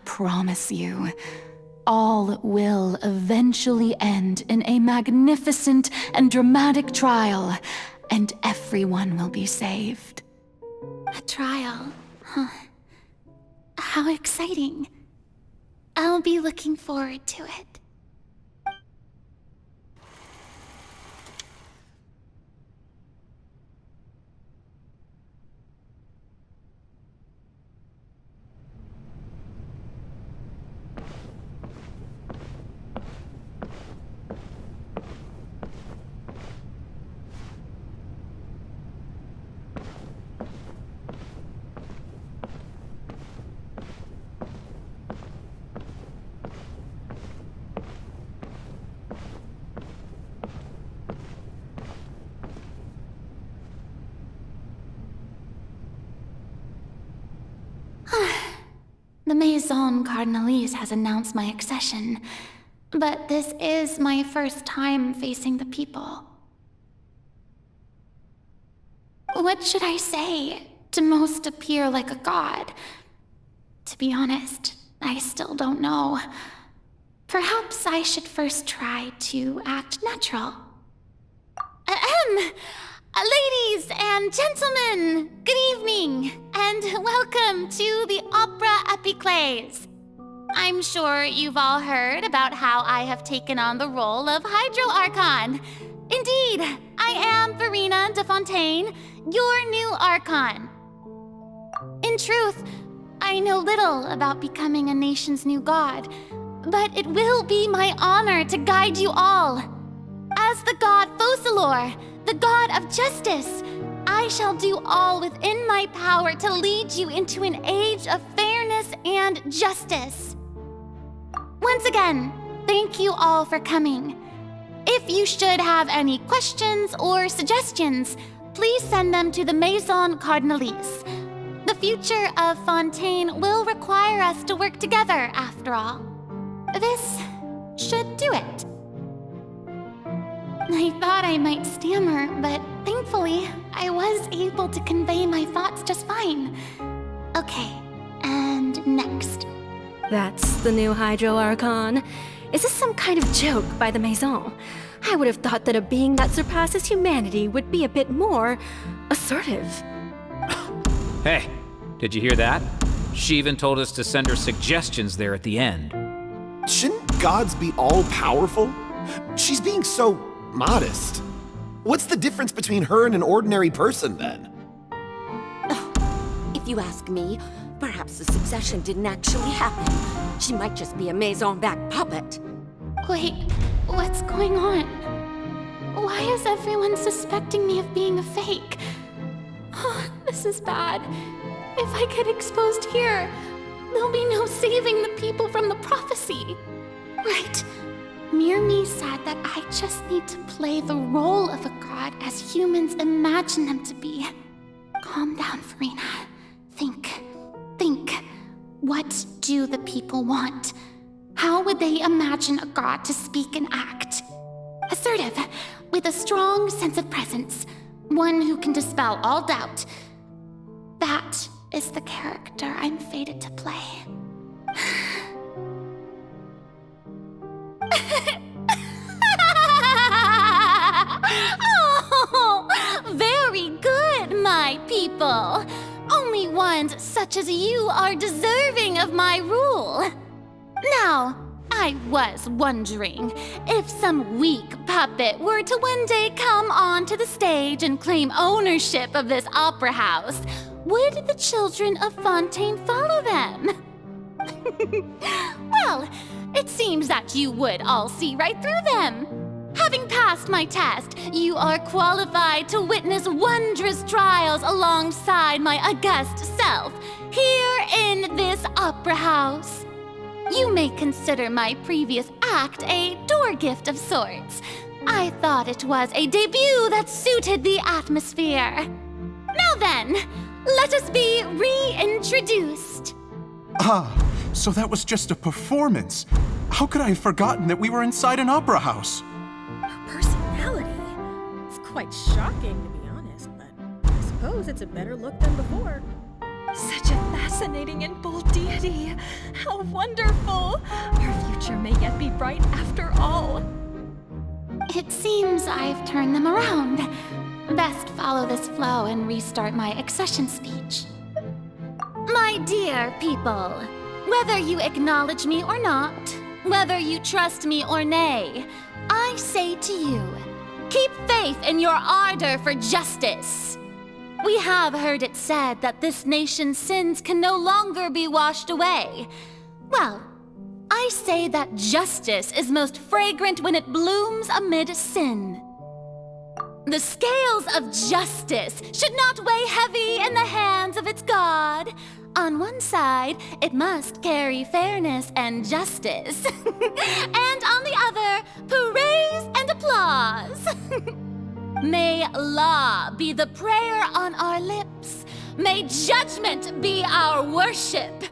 promise you, all will eventually end in a magnificent and dramatic trial, and everyone will be saved. A trial, huh? How exciting. I'll be looking forward to it. The Maison Cardinalise has announced my accession, but this is my first time facing the people. What should I say to most appear like a god? To be honest, I still don't know. Perhaps I should first try to act natural. Ladies and gentlemen, good evening, and welcome to the Opera Epiclese. I'm sure you've all heard about how I have taken on the role of Hydro-Archon. Indeed, I am Verena de Fontaine, your new Archon. In truth, I know little about becoming a nation's new god, but it will be my honor to guide you all. As the god Focalor, the god of justice, I shall do all within my power to lead you into an age of fairness and justice. Once again, thank you all for coming. If you should have any questions or suggestions, please send them to the Maison Cardinalise. The future of Fontaine will require us to work together, after all. This should do it. I thought I might stammer, but thankfully, I was able to convey my thoughts just fine. Okay, and next. That's the new Hydro-Archon. Is this some kind of joke by the Maison? I would have thought that a being that surpasses humanity would be a bit more assertive. Hey, did you hear that? She even told us to send her suggestions there at the end. Shouldn't gods be all-powerful? She's being so modest. What's the difference between her and an ordinary person, then? If you ask me, perhaps the succession didn't actually happen. She might just be a Maison back puppet. Wait, what's going on? Why is everyone suspecting me of being a fake? Oh, this is bad. If I get exposed here, there'll be no saving the people from the prophecy. Right. Mirmi said that I just need to play the role of a god as humans imagine them to be. Calm down, Verena. Think. What do the people want? How would they imagine a god to speak and act? Assertive, with a strong sense of presence. One who can dispel all doubt. That is the character I'm fated to play. Oh, very good, my people. Only ones such as you are deserving of my rule. Now, I was wondering if some weak puppet were to one day come onto the stage and claim ownership of this opera house, would the children of Fontaine follow them? Well, it seems that you would all see right through them. Having passed my test, you are qualified to witness wondrous trials alongside my august self, here in this opera house. You may consider my previous act a door gift of sorts. I thought it was a debut that suited the atmosphere. Now then, let us be reintroduced. Ah, so that was just a performance. How could I have forgotten that we were inside an opera house? Her personality. It's quite shocking, to be honest, but I suppose it's a better look than before. Such a fascinating and bold deity. How wonderful! Our future may yet be bright after all. It seems I've turned them around. Best follow this flow and restart my accession speech. My dear people, whether you acknowledge me or not, whether you trust me or nay, I say to you, keep faith in your ardor for justice. We have heard it said that this nation's sins can no longer be washed away. Well, I say that justice is most fragrant when it blooms amid sin. The scales of justice should not weigh heavy in the hands of its God. On one side, it must carry fairness and justice. And on the other, praise and applause. May law be the prayer on our lips. May judgment be our worship.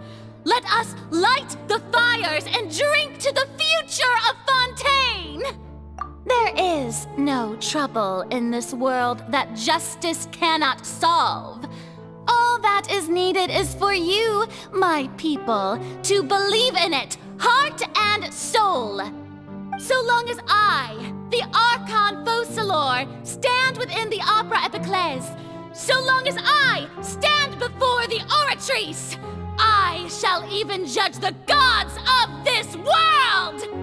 Let us light the fires and drink to the future of Fontaine. There is no trouble in this world that justice cannot solve. All that is needed is for you, my people, to believe in it, heart and soul. So long as I, the Archon Focalor, stand within the Opera Epiclese, so long as I stand before the Oratrice, I shall even judge the gods of this world!